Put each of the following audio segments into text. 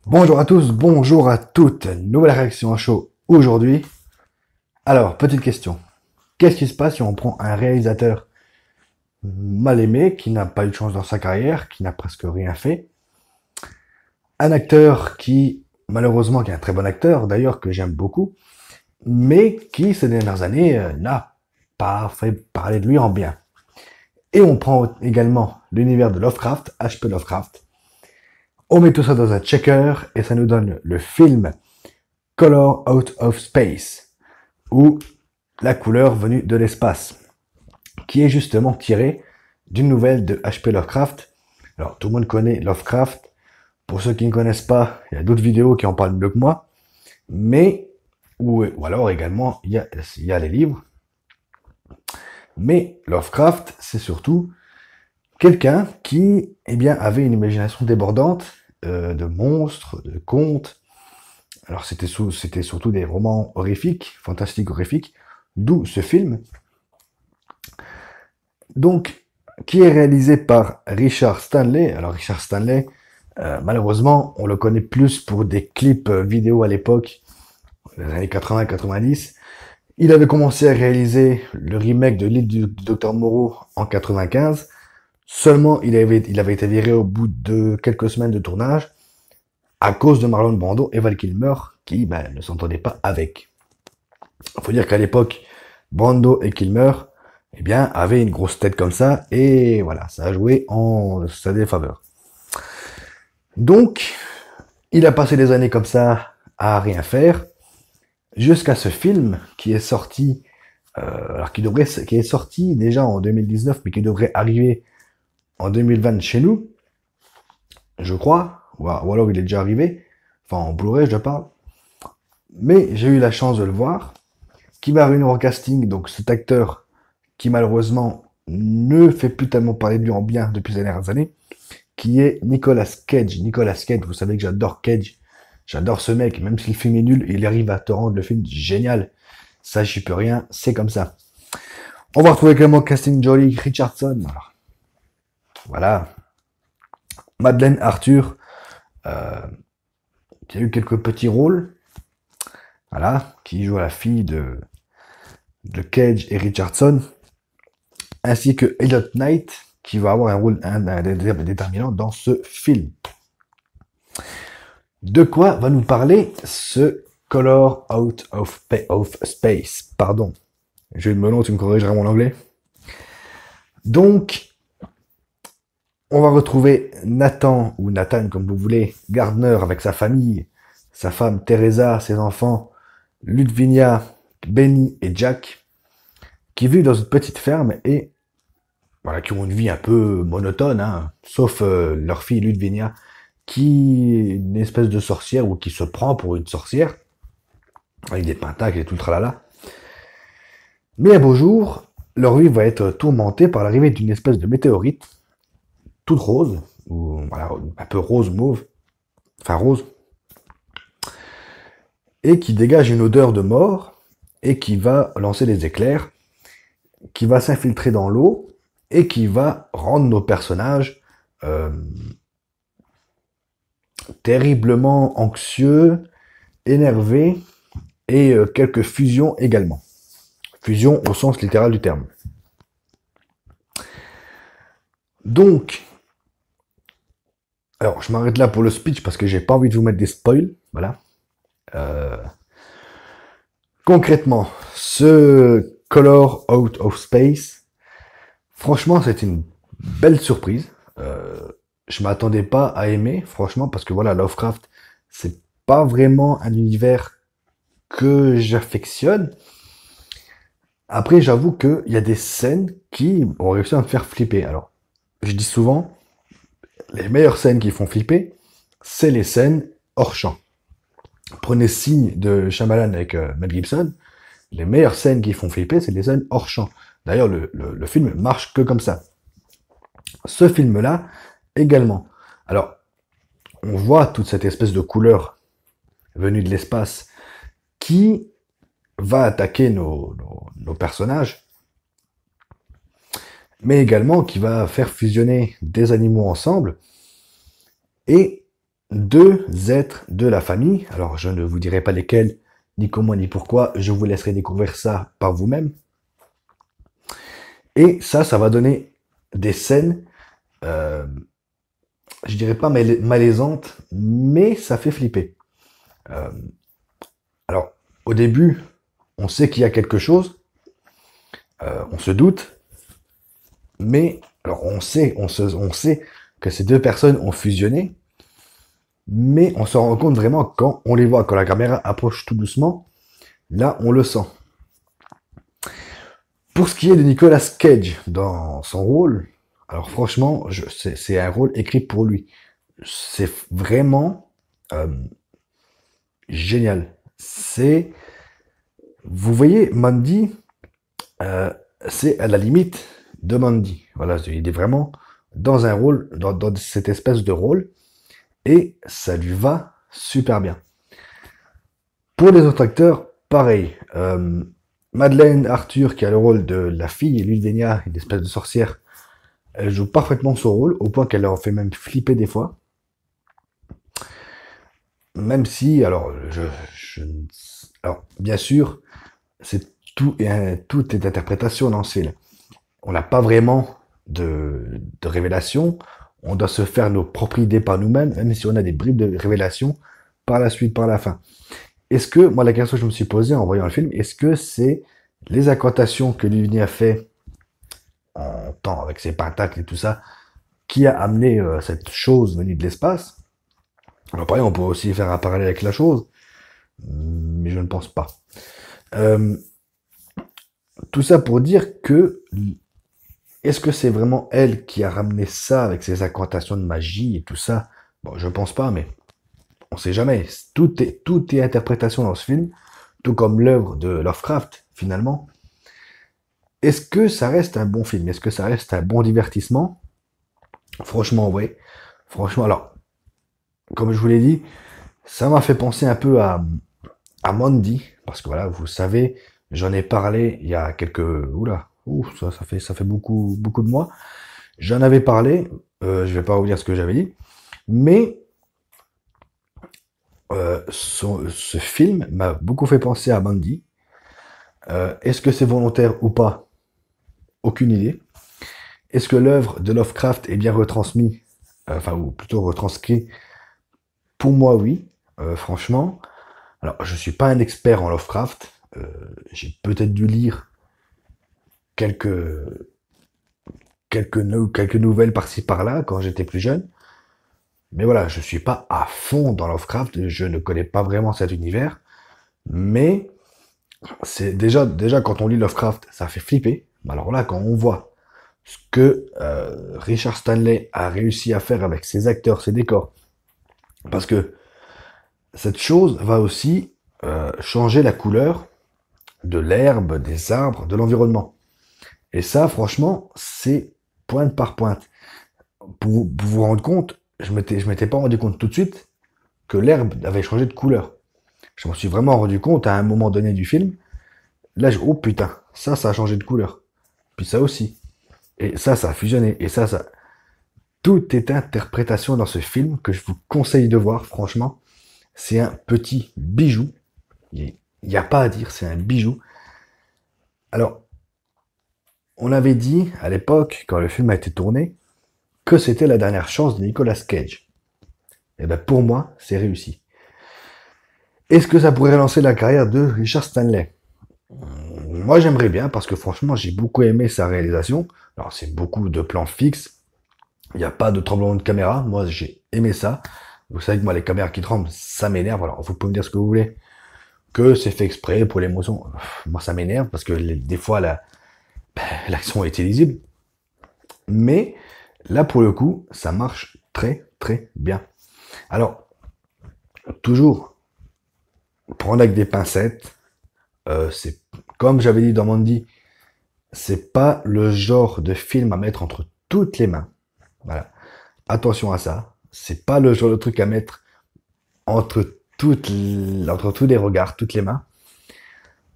Bonjour à tous, bonjour à toutes. Nouvelle réaction à chaud aujourd'hui. Alors, petite question. Qu'est-ce qui se passe si on prend un réalisateur mal aimé, qui n'a pas eu de chance dans sa carrière, qui n'a presque rien fait, un acteur qui, malheureusement, qui est un très bon acteur, d'ailleurs, que j'aime beaucoup, mais qui, ces dernières années, n'a pas fait parler de lui en bien. Et on prend également l'univers de Lovecraft, H.P. Lovecraft. On met tout ça dans un checker et ça nous donne le film Color Out of Space, ou La couleur venue de l'espace, qui est justement tiré d'une nouvelle de H.P. Lovecraft. Alors, tout le monde connaît Lovecraft. Pour ceux qui ne connaissent pas, il y a d'autres vidéos qui en parlent mieux que moi. Mais, ou alors également, il y a les livres. Mais Lovecraft, c'est surtout quelqu'un qui, eh bien, avait une imagination débordante de monstres, de contes. Alors, c'était surtout des romans horrifiques, fantastiques horrifiques, d'où ce film. Donc, qui est réalisé par Richard Stanley. Alors, Richard Stanley, malheureusement, on le connaît plus pour des clips vidéo à l'époque, les années 80-90. Il avait commencé à réaliser le remake de l'île du Docteur Moreau en 95. Seulement, il avait été viré au bout de quelques semaines de tournage à cause de Marlon Brando et Val Kilmer qui ne s'entendaient pas avec. Il faut dire qu'à l'époque, Brando et Kilmer avaient une grosse tête comme ça et voilà, ça a joué en sa défaveur. Donc, il a passé des années comme ça à rien faire jusqu'à ce film qui est sorti, qui est sorti déjà en 2019, mais qui devrait arriver en 2020 chez nous, je crois, ou alors il est déjà arrivé, enfin en Blu-ray je parle, mais j'ai eu la chance de le voir, qui va réunir en casting donc cet acteur qui malheureusement ne fait plus tellement parler de lui en bien depuis ces dernières années, qui est Nicolas Cage. Nicolas Cage, vous savez que j'adore Cage, j'adore ce mec, même si le film est nul, il arrive à te rendre le film génial. Ça, j'y peux rien, c'est comme ça. On va retrouver également casting Jolie Richardson. Alors, voilà. Madeleine Arthur, euh, qui a eu quelques petits rôles. Voilà, qui joue la fille de Cage et Richardson. Ainsi que Elliot Knight, qui va avoir un rôle déterminant dans ce film. De quoi va nous parler ce Color Out of Space? Pardon. Je vais me nom, tu me corrigeras mon anglais. Donc, on va retrouver Nathan, ou Nathan comme vous voulez, Gardner avec sa famille, sa femme Teresa, ses enfants, Ludvinia, Benny et Jack, qui vivent dans une petite ferme et voilà, qui ont une vie un peu monotone, hein, sauf leur fille Ludvinia, qui est une espèce de sorcière ou qui se prend pour une sorcière, avec des pentacles et tout le tralala. Mais un beau jour, leur vie va être tourmentée par l'arrivée d'une espèce de météorite, toute rose, ou voilà, un peu rose mauve, enfin rose, et qui dégage une odeur de mort, et qui va lancer des éclairs, qui va s'infiltrer dans l'eau, et qui va rendre nos personnages terriblement anxieux, énervés, et quelques fusions également. Fusion au sens littéral du terme. Donc, alors je m'arrête là pour le speech parce que j'ai pas envie de vous mettre des spoils, voilà. Euh, Concrètement, ce Color Out of Space, franchement, c'est une belle surprise. Je m'attendais pas à aimer, franchement, parce que voilà, Lovecraft, c'est pas vraiment un univers que j'affectionne. Après, j'avoue qu'il y a des scènes qui ont réussi à me faire flipper. Alors, je dis souvent, les meilleures scènes qui font flipper, c'est les scènes hors champ. Prenez Signe de Shyamalan avec Mel Gibson, les meilleures scènes qui font flipper, c'est les scènes hors champ. D'ailleurs, le film marche que comme ça. Ce film-là, également. Alors, on voit toute cette espèce de couleur venue de l'espace qui va attaquer nos personnages, mais également qui va faire fusionner des animaux ensemble. Et deux êtres de la famille. Alors, je ne vous dirai pas lesquels, ni comment, ni pourquoi. Je vous laisserai découvrir ça par vous-même. Et ça va donner des scènes, euh, je dirais pas malaisantes, mais ça fait flipper. Euh, alors, au début, on sait qu'il y a quelque chose, on se doute, mais alors on sait que ces deux personnes ont fusionné, mais on se rend compte vraiment quand on les voit, quand la caméra approche tout doucement, là on le sent. Pour ce qui est de Nicolas Cage dans son rôle, alors franchement, c'est un rôle écrit pour lui. C'est vraiment euh, génial. Vous voyez, Mandy, euh, c'est à la limite de Mandy. Voilà, il est vraiment dans un rôle, dans cette espèce de rôle, et ça lui va super bien. Pour les autres acteurs, pareil. Madeleine Arthur, qui a le rôle de la fille, Ludvenia, une espèce de sorcière, elle joue parfaitement son rôle, au point qu'elle leur fait même flipper des fois. Même si, alors bien sûr, tout est interprétation dans ce film. On n'a pas vraiment de révélation. On doit se faire nos propres idées par nous-mêmes, même si on a des bribes de révélation par la suite, par la fin. Est-ce que, moi, la question que je me suis posée en voyant le film, est-ce que c'est les incantations que Livni a fait en temps avec ses pentacles et tout ça, qui a amené cette chose venue de l'espace? Alors, pareil, on peut aussi faire un parallèle avec la chose, mais je ne pense pas. Euh, tout ça pour dire que est-ce que c'est vraiment elle qui a ramené ça avec ses incantations de magie et tout ça? Bon, je pense pas, mais on sait jamais. Tout est interprétation dans ce film, tout comme l'œuvre de Lovecraft, finalement. Est-ce que ça reste un bon film? Est-ce que ça reste un bon divertissement? Franchement, ouais. Franchement, alors, comme je vous l'ai dit, ça m'a fait penser un peu à Mandy, parce que voilà, vous savez, j'en ai parlé il y a quelques, ça fait beaucoup de mois. J'en avais parlé, je vais pas vous dire ce que j'avais dit, mais ce film m'a beaucoup fait penser à Mandy. Est-ce que c'est volontaire ou pas? Aucune idée. Est-ce que l'œuvre de Lovecraft est bien retransmise, enfin, ou plutôt retranscrit? Pour moi, oui, franchement. Alors, je suis pas un expert en Lovecraft. J'ai peut-être dû lire quelques, quelques nouvelles par-ci par-là quand j'étais plus jeune. Mais voilà, je suis pas à fond dans Lovecraft. Je ne connais pas vraiment cet univers. Mais c'est déjà quand on lit Lovecraft, ça fait flipper. Alors là, quand on voit ce que Richard Stanley a réussi à faire avec ses acteurs, ses décors, parce que cette chose va aussi changer la couleur de l'herbe, des arbres, de l'environnement. Et ça, franchement, c'est pointe par pointe. Pour vous rendre compte, je m'étais pas rendu compte tout de suite que l'herbe avait changé de couleur. Je m'en suis vraiment rendu compte à un moment donné du film. Là, oh putain, ça a changé de couleur. Puis ça aussi. Et ça a fusionné. Et ça. Tout est interprétation dans ce film que je vous conseille de voir, franchement. C'est un petit bijou. Il n'y a pas à dire, c'est un bijou. Alors, on avait dit à l'époque, quand le film a été tourné, que c'était la dernière chance de Nicolas Cage. Et ben pour moi, c'est réussi. Est-ce que ça pourrait relancer la carrière de Richard Stanley? Moi, j'aimerais bien parce que franchement, j'ai beaucoup aimé sa réalisation. Alors, c'est beaucoup de plans fixes. Il n'y a pas de tremblement de caméra. Moi, j'ai aimé ça. Vous savez que moi, les caméras qui tremblent, ça m'énerve. Alors, vous pouvez me dire ce que vous voulez. Que c'est fait exprès pour l'émotion. Moi, ça m'énerve parce que des fois, l'action est illisible. Mais là, pour le coup, ça marche très, très bien. Alors, toujours, prendre avec des pincettes. C'est comme j'avais dit dans Mandy, c'est pas le genre de film à mettre entre toutes les mains. Voilà. Attention à ça. C'est pas le genre de truc à mettre entre tous les regards, toutes les mains.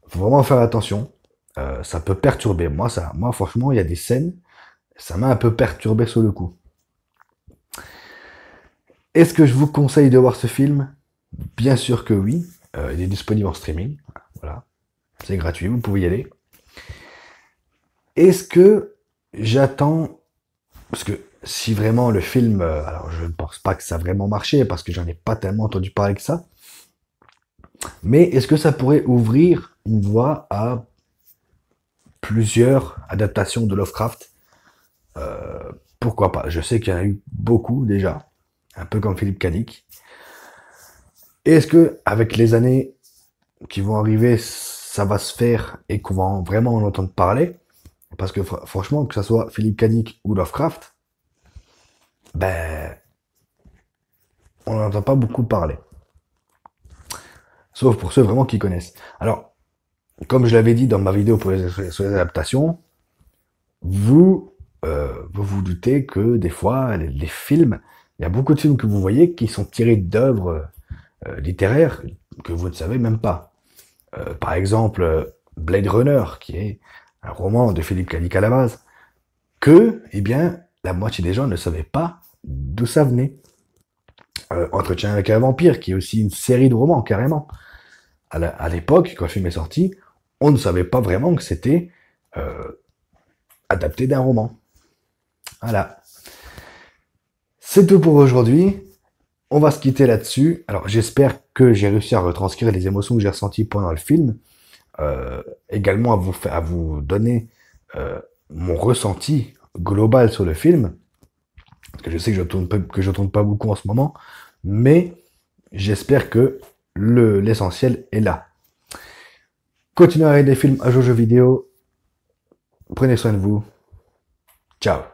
Faut vraiment faire attention. Ça peut perturber. Moi, franchement, il y a des scènes, ça m'a un peu perturbé sur le coup. Est-ce que je vous conseille de voir ce film? Bien sûr que oui. Il est disponible en streaming. Voilà. C'est gratuit, vous pouvez y aller. Est-ce que j'attends... Parce que si vraiment le film... alors je ne pense pas que ça a vraiment marché, parce que j'en ai pas tellement entendu parler que ça. Mais est-ce que ça pourrait ouvrir une voie à plusieurs adaptations de Lovecraft? Pourquoi pas? Je sais qu'il y en a eu beaucoup déjà, un peu comme Philippe Cadic. Est-ce que avec les années qui vont arriver, ça va se faire et qu'on va vraiment en entendre parler? Parce que franchement, que ce soit Philippe Cadic ou Lovecraft, ben, on n'en entend pas beaucoup parler. Sauf pour ceux vraiment qui connaissent. Alors, comme je l'avais dit dans ma vidéo sur les adaptations, vous vous doutez que des fois, les films, il y a beaucoup de films que vous voyez qui sont tirés d'œuvres littéraires que vous ne savez même pas. Par exemple, Blade Runner, qui est un roman de Philippe Cadic à la base, que, eh bien, la moitié des gens ne savaient pas d'où ça venait. Entretien avec un vampire, qui est aussi une série de romans, carrément. À l'époque, quand le film est sorti, on ne savait pas vraiment que c'était adapté d'un roman. Voilà. C'est tout pour aujourd'hui. On va se quitter là-dessus. Alors, j'espère que j'ai réussi à retranscrire les émotions que j'ai ressenties pendant le film. Également à vous donner mon ressenti global sur le film. Parce que je sais que je tourne pas beaucoup en ce moment. Mais j'espère que l'essentiel est là. Continuez à regarder des films à jeux vidéo. Prenez soin de vous. Ciao.